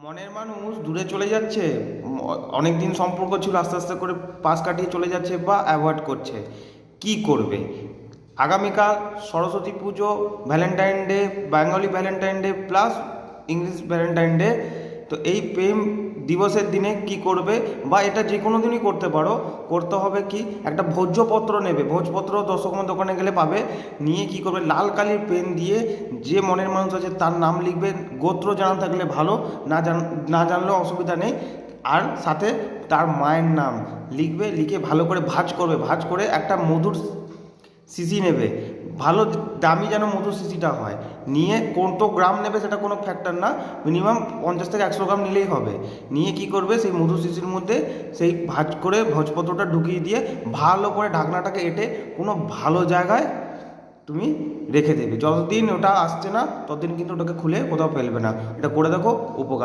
মনের মানুষ দূরে চলে যাচ্ছে, অনেক দিন সম্পর্ক ছিল আস্তে আস্তে করে পাশ কাটিয়ে চলে যাচ্ছে বা অ্যাভয়েড করছে। কি করবে? আগামীকাল সরস্বতী পুজো, Valentine day, Bengali Valentine day plus English Valentine day. তো এই প্রেম দিবসের দিনে কি করবে, বা এটা যে কোনো দিনই করতে পারো। করতে হবে কি, একটা ভোজ্যপত্র নেবে, ভোজপত্র দশকর্মার দোকানে গেলে পাবে। নিয়ে কি করবে, লাল কালির পেন দিয়ে যে মনের মানুষ আছে তার নাম লিখবে। গোত্র জানা থাকলে ভালো, না জানলেও অসুবিধা নেই। আর সাথে তার মায়ের নাম লিখবে, লিখে ভালো করে ভাঁজ করবে। ভাঁজ করে একটা মধুর শিশি নেবে, ভালো দামি যেন মধুর শিশিটা হয়। নিয়ে কত গ্রাম নেবে সেটা কোনো ফ্যাক্টর না, মিনিমাম 50 থেকে 100 গ্রাম নিলেই হবে। নিয়ে কি করবে, সেই মধুর শিশির মধ্যে সেই ভাঁজ করে ভোজপত্রটা ঢুকিয়ে দিয়ে ভালো করে ঢাকনাটাকে এঁটে কোনো ভালো জায়গায় তুমি রেখে দেবে। যতদিন ওটা আসছে না ততদিন কিন্তু ওটাকে খুলে কোথাও ফেলবে না। এটা করে দেখো, উপকার।